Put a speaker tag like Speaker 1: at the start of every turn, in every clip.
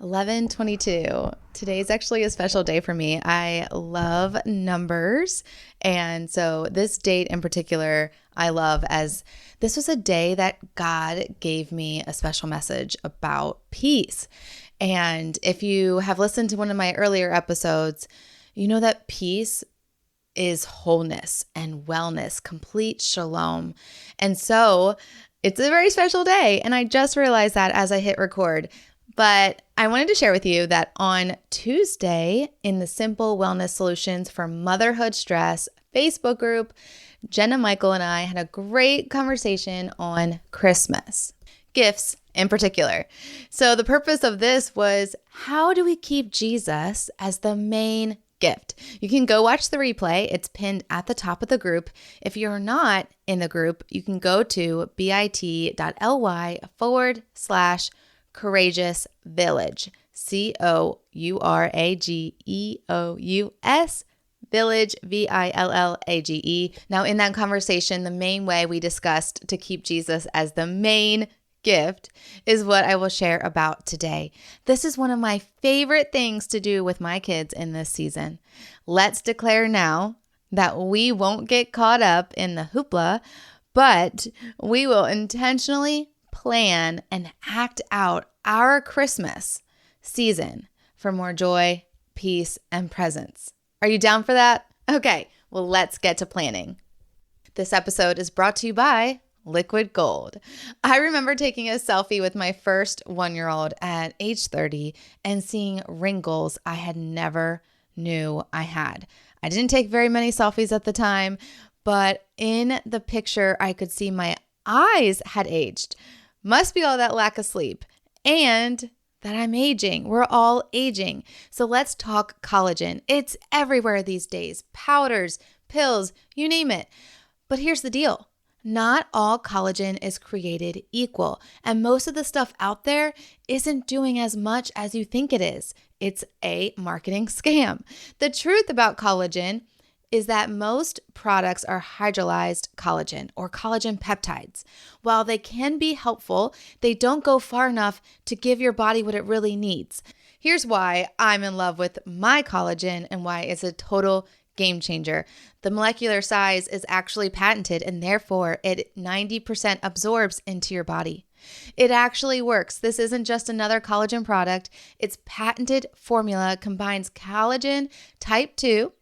Speaker 1: 11:22. Today is actually a special day for me. I love numbers. And so this date in particular, I love as this was a day that God gave me a special message about peace. And if you have listened to one of my earlier episodes, you know that peace is wholeness and wellness, complete shalom. And so it's a very special day. And I just realized that as I hit record. But I wanted to share with you that on Tuesday in the Simple Wellness Solutions for Motherhood Stress Facebook group, Jenna Michael and I had a great conversation on Christmas, gifts in particular. So the purpose of this was, how do we keep Jesus as the main gift? You can go watch the replay. It's pinned at the top of the group. If you're not in the group, you can go to bit.ly/courageous village, COURAGEOUS village, VILLAGE. Now, in that conversation, the main way we discussed to keep Jesus as the main gift is what I will share about today. This is one of my favorite things to do with my kids in this season. Let's declare now that we won't get caught up in the hoopla, but we will intentionally plan and act out our Christmas season for more joy, peace, and presence. Are you down for that? Okay, well, let's get to planning. This episode is brought to you by Liquid Gold. I remember taking a selfie with my first 1-year-old at age 30 and seeing wrinkles I had never knew I had. I didn't take very many selfies at the time, but in the picture, I could see my eyes had aged. Must be all that lack of sleep and that I'm aging. We're all aging. So let's talk collagen. It's everywhere these days. Powders, pills, you name it. But here's the deal. Not all collagen is created equal, and most of the stuff out there isn't doing as much as you think it is. It's a marketing scam. The truth about collagen is that most products are hydrolyzed collagen or collagen peptides. While they can be helpful, they don't go far enough to give your body what it really needs. Here's why I'm in love with my collagen and why it's a total game changer. The molecular size is actually patented, and therefore it 90% absorbs into your body. It actually works. This isn't just another collagen product. Its patented formula combines collagen type 2,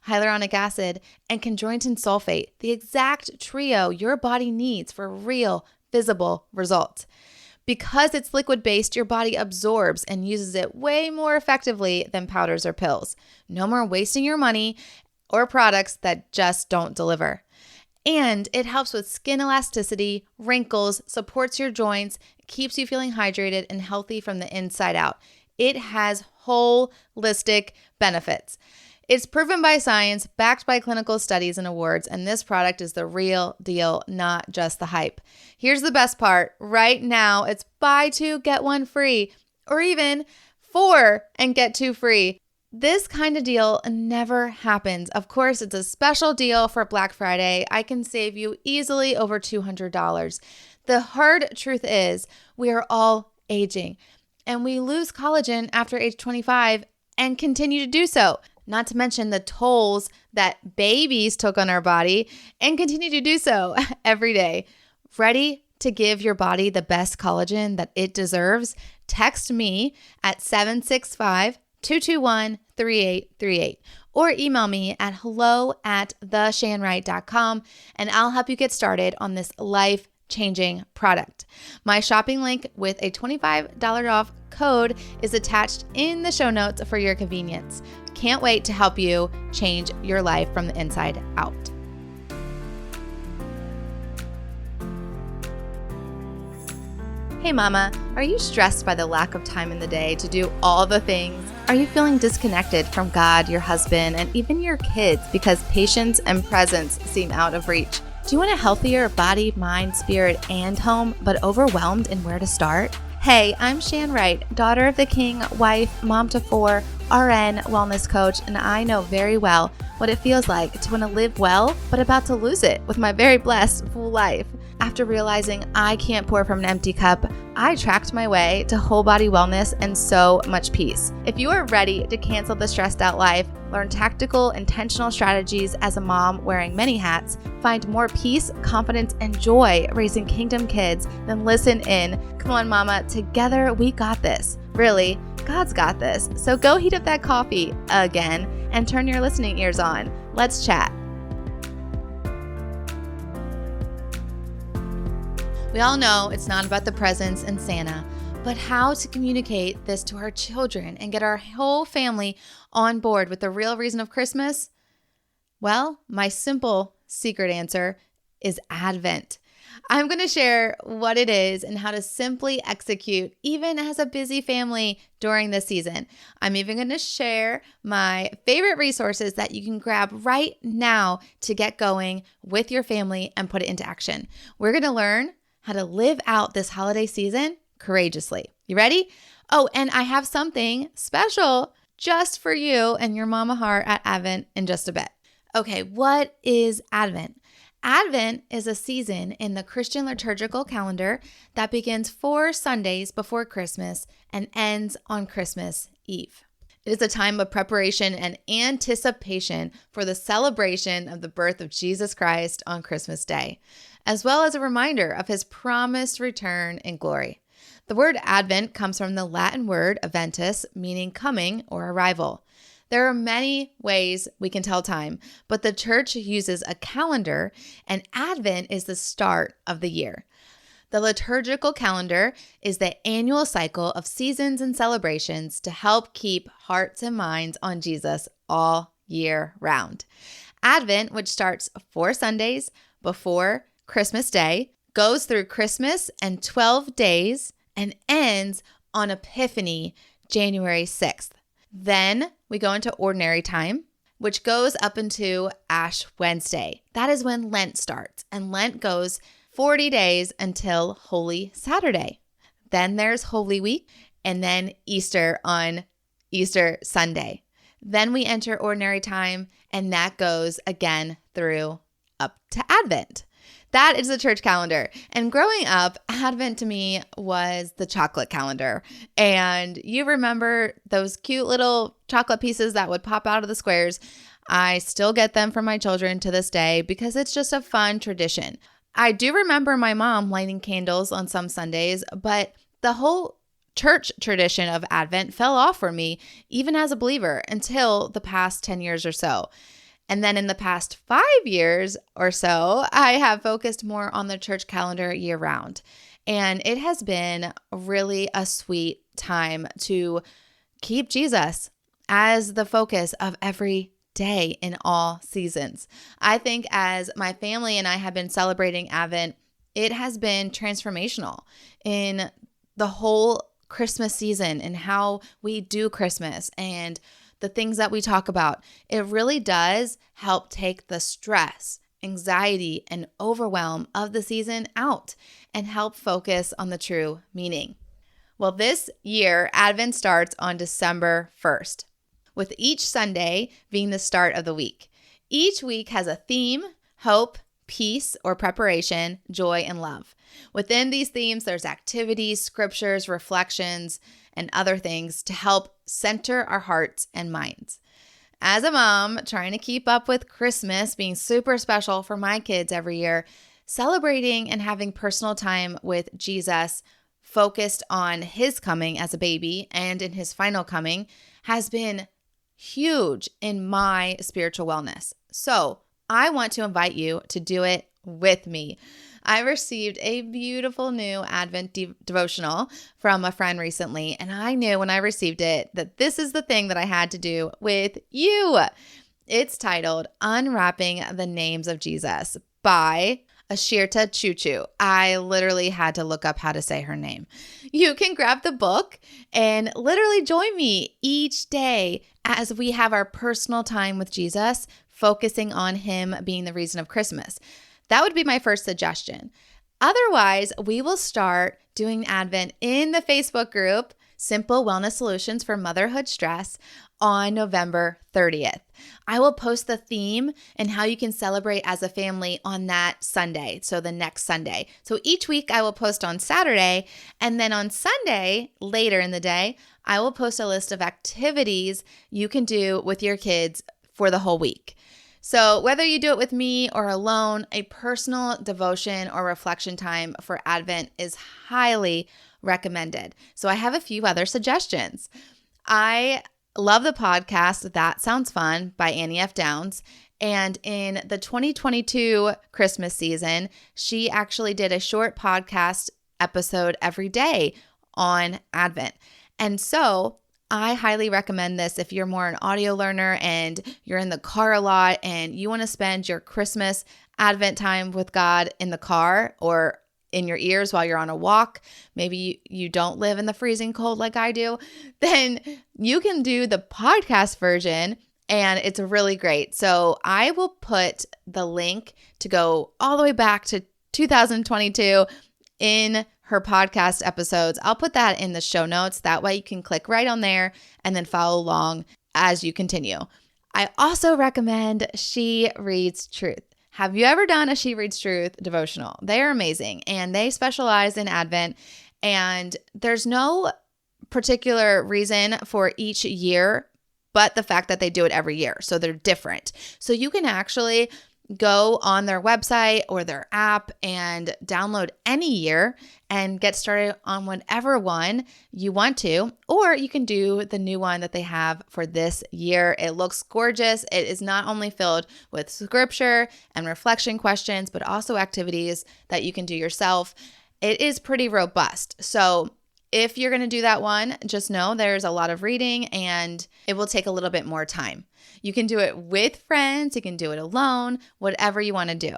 Speaker 1: hyaluronic acid, and chondroitin sulfate, the exact trio your body needs for real, visible results. Because it's liquid-based, your body absorbs and uses it way more effectively than powders or pills. No more wasting your money or products that just don't deliver. And it helps with skin elasticity, wrinkles, supports your joints, keeps you feeling hydrated and healthy from the inside out. It has holistic benefits. It's proven by science, backed by clinical studies and awards, and this product is the real deal, not just the hype. Here's the best part. Right now, it's buy 2, get 1 free, or even 4 and get 2 free. This kind of deal never happens. Of course, it's a special deal for Black Friday. I can save you easily over $200. The hard truth is we are all aging, and we lose collagen after age 25 and continue to do so. Not to mention the tolls that babies took on our body and continue to do so every day. Ready to give your body the best collagen that it deserves? Text me at 765-221-3838 or email me at hello@theshanwright.com and I'll help you get started on this life-changing product. My shopping link with a $25 off code is attached in the show notes for your convenience. Can't wait to help you change your life from the inside out. Hey mama, are you stressed by the lack of time in the day to do all the things? Are you feeling disconnected from God, your husband, and even your kids because patience and presence seem out of reach? Do you want a healthier body, mind, spirit, and home, but overwhelmed in where to start? Hey, I'm Shan Wright, daughter of the king, wife, mom to 4, RN wellness coach, and I know very well what it feels like to want to live well, but about to lose it with my very blessed full life. After realizing I can't pour from an empty cup, I tracked my way to whole body wellness and so much peace. If you are ready to cancel the stressed out life, learn tactical, intentional strategies as a mom wearing many hats, find more peace, confidence, and joy raising kingdom kids, then listen in. Come on, mama, together we got this. Really, God's got this. So go heat up that coffee again and turn your listening ears on. Let's chat. We all know it's not about the presents and Santa, but how to communicate this to our children and get our whole family on board with the real reason of Christmas? Well, my simple secret answer is Advent. I'm going to share what it is and how to simply execute even as a busy family during this season. I'm even going to share my favorite resources that you can grab right now to get going with your family and put it into action. We're going to learn how to live out this holiday season courageously. You ready? Oh, and I have something special just for you and your mama heart at Advent in just a bit. Okay, what is Advent? Advent is a season in the Christian liturgical calendar that begins 4 Sundays before Christmas and ends on Christmas Eve. It is a time of preparation and anticipation for the celebration of the birth of Jesus Christ on Christmas Day, as well as a reminder of his promised return in glory. The word Advent comes from the Latin word adventus, meaning coming or arrival. There are many ways we can tell time, but the church uses a calendar, and Advent is the start of the year. The liturgical calendar is the annual cycle of seasons and celebrations to help keep hearts and minds on Jesus all year round. Advent, which starts 4 Sundays before Christmas Day, goes through Christmas and 12 days and ends on Epiphany, January 6th. Then we go into ordinary time, which goes up into Ash Wednesday. That is when Lent starts, and Lent goes 40 days until Holy Saturday. Then there's Holy Week, and then Easter on Easter Sunday. Then we enter ordinary time, and that goes again through up to Advent. That is the church calendar. And growing up, Advent to me was the chocolate calendar. And you remember those cute little chocolate pieces that would pop out of the squares. I still get them for my children to this day because it's just a fun tradition. I do remember my mom lighting candles on some Sundays, but the whole church tradition of Advent fell off for me, even as a believer, until the past 10 years or so. And then in the past 5 years or so, I have focused more on the church calendar year round. And it has been really a sweet time to keep Jesus as the focus of every day in all seasons. I think as my family and I have been celebrating Advent, it has been transformational in the whole Christmas season and how we do Christmas and the things that we talk about. It really does help take the stress, anxiety, and overwhelm of the season out and help focus on the true meaning. Well, this year, Advent starts on December 1st, with each Sunday being the start of the week. Each week has a theme: hope, peace or preparation, joy, and love. Within these themes, there's activities, scriptures, reflections, and other things to help center our hearts and minds. As a mom, trying to keep up with Christmas being super special for my kids every year, celebrating and having personal time with Jesus focused on his coming as a baby and in his final coming has been huge in my spiritual wellness. So I want to invite you to do it with me. I received a beautiful new Advent devotional from a friend recently, and I knew when I received it that this is the thing that I had to do with you. It's titled Unwrapping the Names of Jesus by Ashirta Chuchu. I literally had to look up how to say her name. You can grab the book and literally join me each day as we have our personal time with Jesus, focusing on him being the reason of Christmas. That would be my first suggestion. Otherwise, we will start doing Advent in the Facebook group Simple Wellness Solutions for Motherhood Stress on November 30th. I will post the theme and how you can celebrate as a family on that Sunday, so the next Sunday. So each week I will post on Saturday, and then on Sunday, later in the day, I will post a list of activities you can do with your kids for the whole week. So whether you do it with me or alone, a personal devotion or reflection time for Advent is highly recommended. So I have a few other suggestions. I love the podcast That Sounds Fun by Annie F. Downs. And in the 2022 Christmas season, she actually did a short podcast episode every day on Advent. And so I highly recommend this if you're more an audio learner and you're in the car a lot and you want to spend your Christmas Advent time with God in the car or in your ears while you're on a walk. Maybe you don't live in the freezing cold like I do. Then you can do the podcast version and it's really great. So I will put the link to go all the way back to 2022 in her podcast episodes. I'll put that in the show notes. That way you can click right on there and then follow along as you continue. I also recommend She Reads Truth. Have you ever done a She Reads Truth devotional? They are amazing and they specialize in Advent, and there's no particular reason for each year but the fact that they do it every year. So they're different. So you can actually go on their website or their app and download any year and get started on whatever one you want to, or you can do the new one that they have for this year. It looks gorgeous. It is not only filled with scripture and reflection questions, but also activities that you can do yourself. It is pretty robust. So if you're going to do that one, just know there's a lot of reading and it will take a little bit more time. You can do it with friends, you can do it alone, whatever you want to do.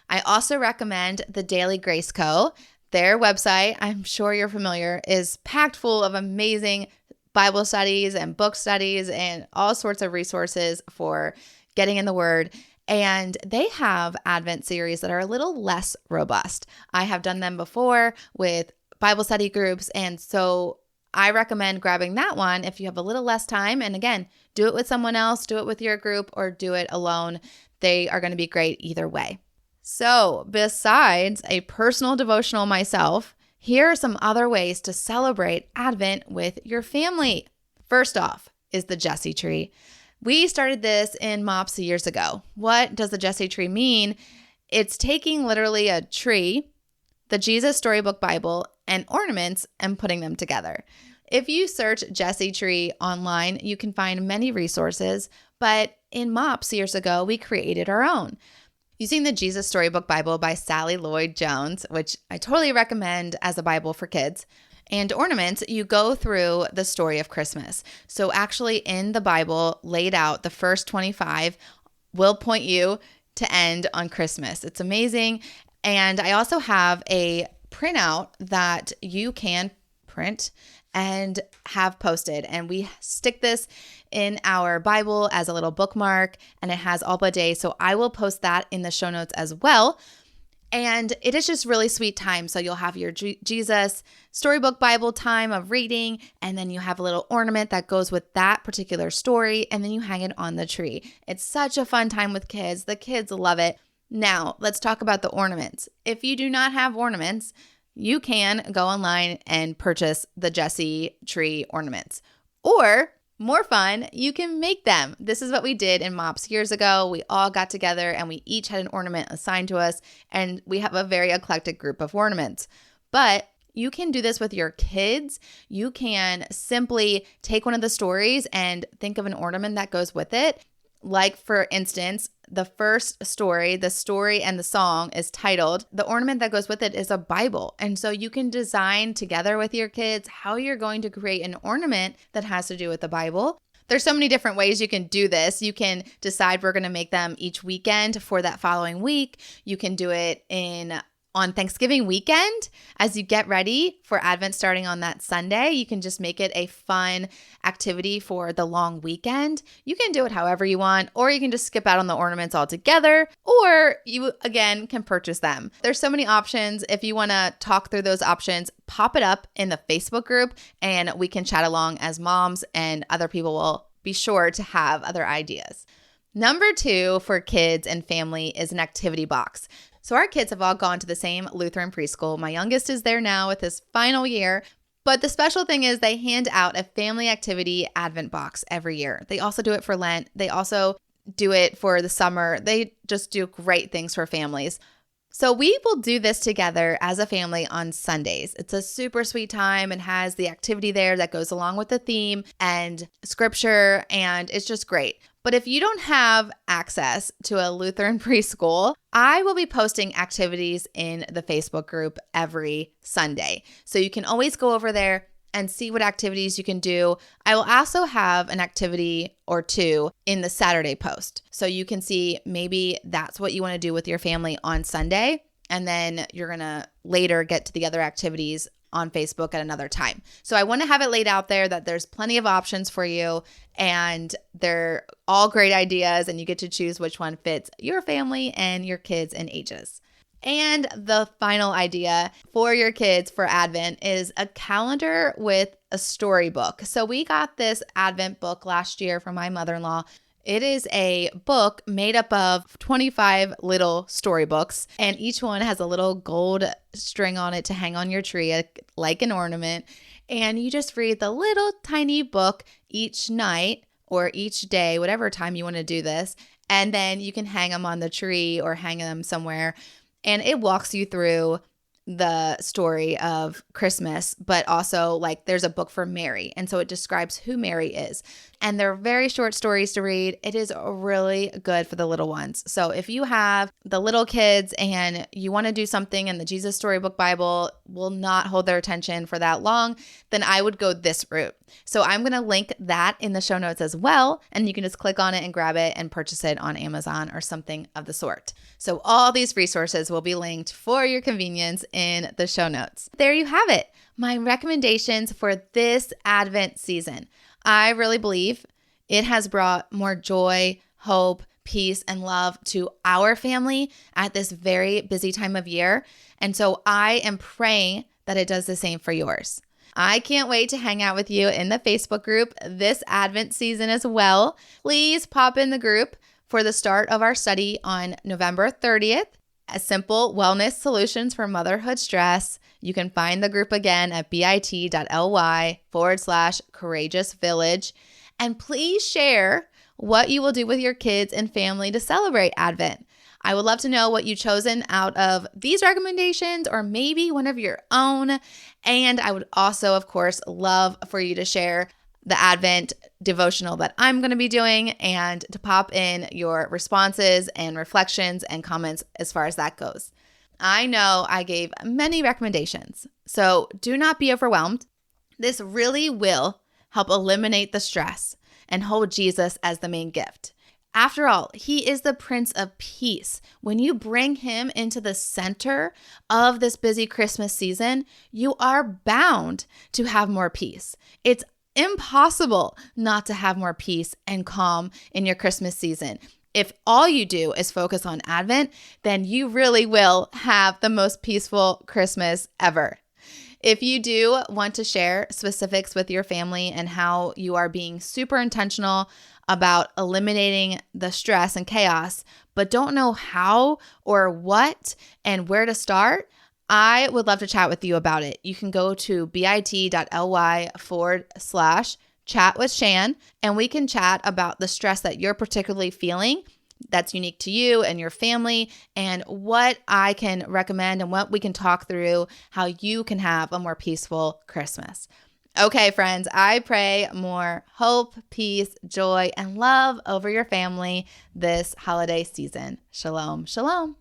Speaker 1: I also recommend the Daily Grace Co. Their website, I'm sure you're familiar, is packed full of amazing Bible studies and book studies and all sorts of resources for getting in the Word. And they have Advent series that are a little less robust. I have done them before with Bible study groups, and so I recommend grabbing that one if you have a little less time. And again, do it with someone else, do it with your group, or do it alone. They are going to be great either way. So besides a personal devotional myself, here are some other ways to celebrate Advent with your family. First off is the Jesse tree. We started this in MOPS years ago. What does the Jesse tree mean? It's taking literally a tree, the Jesus Storybook Bible, and ornaments and putting them together. If you search Jesse Tree online, you can find many resources, but in MOPS years ago, we created our own. Using the Jesus Storybook Bible by Sally Lloyd-Jones, which I totally recommend as a Bible for kids, and ornaments, you go through the story of Christmas. So actually in the Bible, laid out, the first 25 will point you to end on Christmas. It's amazing. And I also have a printout that you can print and have posted. And we stick this in our Bible as a little bookmark, and it has all the days. So I will post that in the show notes as well. And it is just really sweet time. So you'll have your Jesus Storybook Bible time of reading, and then you have a little ornament that goes with that particular story, and then you hang it on the tree. It's such a fun time with kids. The kids love it. Now, let's talk about the ornaments. If you do not have ornaments, you can go online and purchase the Jesse tree ornaments. Or, more fun, you can make them. This is what we did in MOPS years ago. We all got together and we each had an ornament assigned to us, and we have a very eclectic group of ornaments. But you can do this with your kids. You can simply take one of the stories and think of an ornament that goes with it. Like, for instance, the first story, the story and the song is titled, the ornament that goes with it is a Bible. And so you can design together with your kids how you're going to create an ornament that has to do with the Bible. There's so many different ways you can do this. You can decide we're going to make them each weekend for that following week. You can do it in on Thanksgiving weekend, as you get ready for Advent starting on that Sunday, you can just make it a fun activity for the long weekend. You can do it however you want, or you can just skip out on the ornaments altogether, or you, again, can purchase them. There's so many options. If you want to talk through those options, pop it up in the Facebook group, and we can chat along as moms, and other people will be sure to have other ideas. Number 2 for kids and family is an activity box. So our kids have all gone to the same Lutheran preschool. My youngest is there now with his final year. But the special thing is they hand out a family activity Advent box every year. They also do it for Lent. They also do it for the summer. They just do great things for families. So we will do this together as a family on Sundays. It's a super sweet time and has the activity there that goes along with the theme and scripture, and it's just great. But if you don't have access to a Lutheran preschool, I will be posting activities in the Facebook group every Sunday. So you can always go over there and see what activities you can do. I will also have an activity or two in the Saturday post. So you can see maybe that's what you want to do with your family on Sunday. And then you're going to later get to the other activities on Facebook at another time. So I want to have it laid out there that there's plenty of options for you, and they're all great ideas, and you get to choose which one fits your family and your kids and ages. And the final idea for your kids for Advent is a calendar with a storybook. So we got this Advent book last year from my mother-in-law. It is a book made up of 25 little storybooks, and each one has a little gold string on it to hang on your tree like an ornament. And you just read the little tiny book each night or each day, whatever time you want to do this. And then you can hang them on the tree or hang them somewhere. And it walks you through the story of Christmas, but also like there's a book for Mary. And so it describes who Mary is. And they're very short stories to read. It is really good for the little ones. So if you have the little kids and you want to do something and the Jesus Storybook Bible will not hold their attention for that long, then I would go this route. So I'm going to link that in the show notes as well. And you can just click on it and grab it and purchase it on Amazon or something of the sort. So all these resources will be linked for your convenience in the show notes. There you have it. My recommendations for this Advent season. I really believe it has brought more joy, hope, peace, and love to our family at this very busy time of year. And so I am praying that it does the same for yours. I can't wait to hang out with you in the Facebook group this Advent season as well. Please pop in the group for the start of our study on November 30th. A simple wellness solutions for motherhood stress. You can find the group again at bit.ly/courageous village. And please share what you will do with your kids and family to celebrate Advent. I would love to know what you've chosen out of these recommendations or maybe one of your own. And I would also, of course, love for you to share the Advent devotional that I'm going to be doing and to pop in your responses and reflections and comments as far as that goes. I know I gave many recommendations, so do not be overwhelmed. This really will help eliminate the stress and hold Jesus as the main gift. After all, he is the Prince of Peace. When you bring him into the center of this busy Christmas season, you are bound to have more peace. It's impossible not to have more peace and calm in your Christmas season. If all you do is focus on Advent, then you really will have the most peaceful Christmas ever. If you do want to share specifics with your family and how you are being super intentional about eliminating the stress and chaos, but don't know how or what and where to start, I would love to chat with you about it. You can go to bit.ly/chat with Shan, and we can chat about the stress that you're particularly feeling that's unique to you and your family, and what I can recommend and what we can talk through how you can have a more peaceful Christmas. Okay, friends, I pray more hope, peace, joy, and love over your family this holiday season. Shalom, shalom.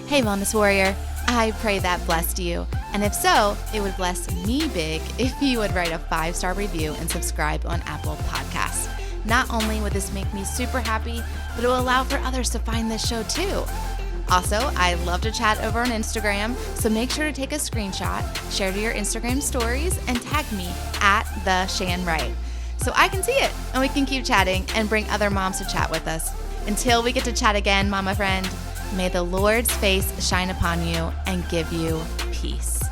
Speaker 1: Hey, Wellness Warrior, I pray that blessed you. And if so, it would bless me big if you would write a 5-star review and subscribe on Apple Podcasts. Not only would this make me super happy, but it will allow for others to find this show too. Also, I love to chat over on Instagram, so make sure to take a screenshot, share to your Instagram stories, and tag me at the Shan Wright, so I can see it and we can keep chatting and bring other moms to chat with us. Until we get to chat again, mama friend, may the Lord's face shine upon you and give you peace.